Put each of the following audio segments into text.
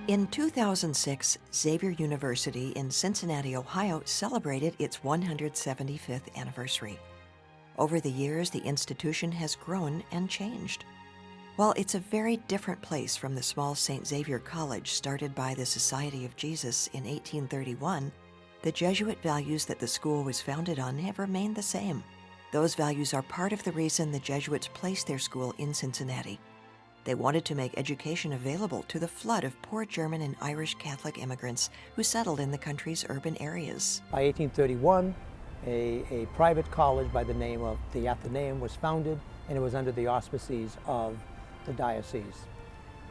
In 2006, Xavier University in Cincinnati, Ohio celebrated its 175th anniversary. Over the years, the institution has grown and changed. While it's a very different place from the small St. Xavier College started by the Society of Jesus in 1831, the Jesuit values that the school was founded on have remained the same. Those values are part of the reason the Jesuits placed their school in Cincinnati. They wanted to make education available to the flood of poor German and Irish Catholic immigrants who settled in the country's urban areas. By 1831, a private college by the name of the Athenaeum was founded, and it was under the auspices of the diocese.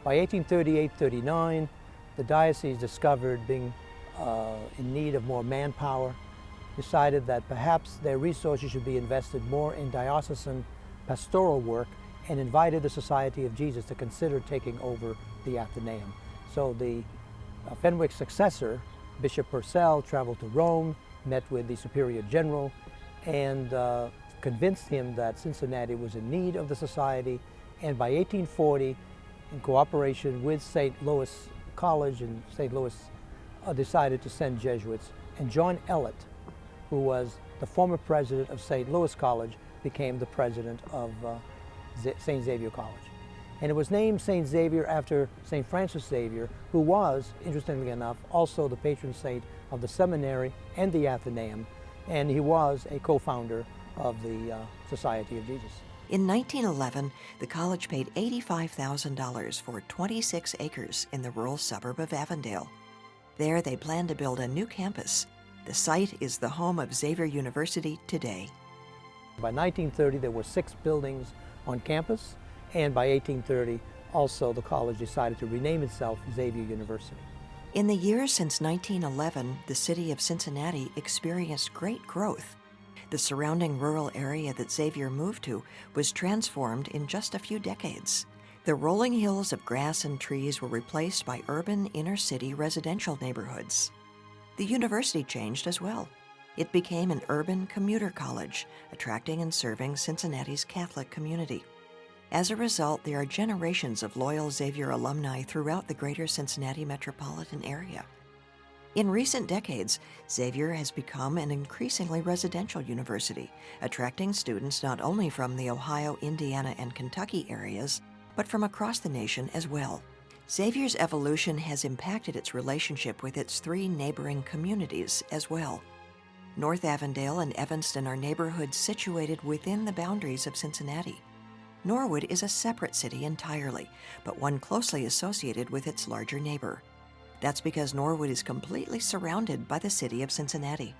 By 1838-39, the diocese discovered being in need of more manpower, decided that perhaps their resources should be invested more in diocesan pastoral work, and invited the Society of Jesus to consider taking over the Athenaeum. So the Fenwick's successor, Bishop Purcell, traveled to Rome, met with the Superior General, and convinced him that Cincinnati was in need of the society. And by 1840, in cooperation with St. Louis College in St. Louis, decided to send Jesuits. And John Ellett, who was the former president of St. Louis College, became the president of St. Xavier College. And it was named St. Xavier after St. Francis Xavier, who was, interestingly enough, also the patron saint of the seminary and the Athenaeum, and he was a co-founder of the Society of Jesus. In 1911, the college paid $85,000 for 26 acres in the rural suburb of Avondale. There, they plan to build a new campus. The site is the home of Xavier University today. By 1930, there were 6 buildings on campus, and by 1830, also the college decided to rename itself Xavier University. In the years since 1911, the city of Cincinnati experienced great growth. The surrounding rural area that Xavier moved to was transformed in just a few decades. The rolling hills of grass and trees were replaced by urban inner-city residential neighborhoods. The university changed as well. It became an urban commuter college, attracting and serving Cincinnati's Catholic community. As a result, there are generations of loyal Xavier alumni throughout the greater Cincinnati metropolitan area. In recent decades, Xavier has become an increasingly residential university, attracting students not only from the Ohio, Indiana, and Kentucky areas, but from across the nation as well. Xavier's evolution has impacted its relationship with its 3 neighboring communities as well. North Avondale and Evanston are neighborhoods situated within the boundaries of Cincinnati. Norwood is a separate city entirely, but one closely associated with its larger neighbor. That's because Norwood is completely surrounded by the city of Cincinnati.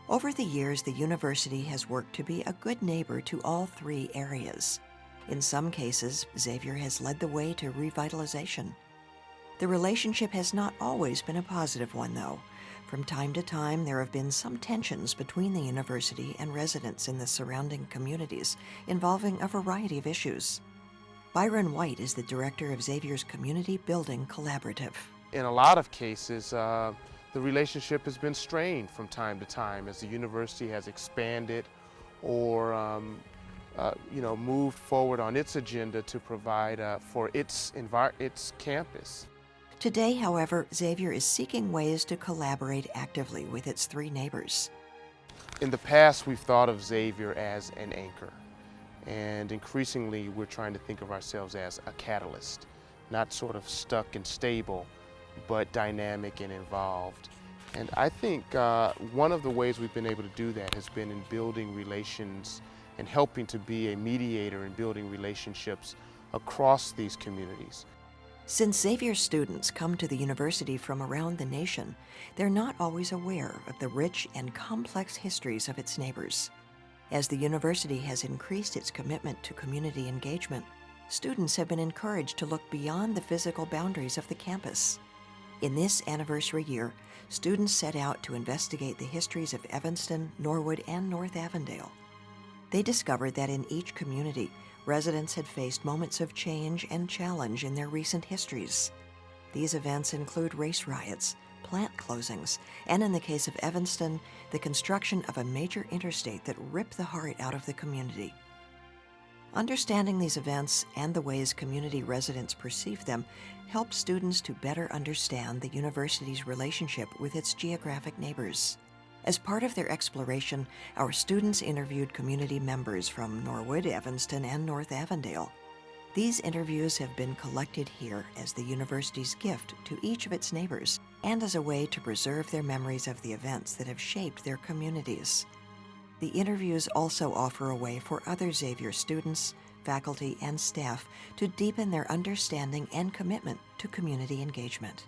Over the years, the university has worked to be a good neighbor to all 3 areas. In some cases, Xavier has led the way to revitalization. The relationship has not always been a positive one, though. From time to time, there have been some tensions between the university and residents in the surrounding communities, involving a variety of issues. Byron White is the director of Xavier's Community Building Collaborative. In a lot of cases, the relationship has been strained from time to time as the university has expanded or moved forward on its agenda to provide for its campus. Today, however, Xavier is seeking ways to collaborate actively with its 3 neighbors. In the past, we've thought of Xavier as an anchor, and increasingly we're trying to think of ourselves as a catalyst, not sort of stuck and stable, but dynamic and involved. And I think one of the ways we've been able to do that has been in building relations and helping to be a mediator in building relationships across these communities. Since Xavier's students come to the university from around the nation, they're not always aware of the rich and complex histories of its neighbors. As the university has increased its commitment to community engagement, students have been encouraged to look beyond the physical boundaries of the campus. In this anniversary year, students set out to investigate the histories of Evanston, Norwood, and North Avondale. They discovered that in each community, residents had faced moments of change and challenge in their recent histories. These events include race riots, plant closings, and in the case of Evanston, the construction of a major interstate that ripped the heart out of the community. Understanding these events and the ways community residents perceive them helps students to better understand the university's relationship with its geographic neighbors. As part of their exploration, our students interviewed community members from Norwood, Evanston, and North Avondale. These interviews have been collected here as the university's gift to each of its neighbors and as a way to preserve their memories of the events that have shaped their communities. The interviews also offer a way for other Xavier students, faculty, and staff to deepen their understanding and commitment to community engagement.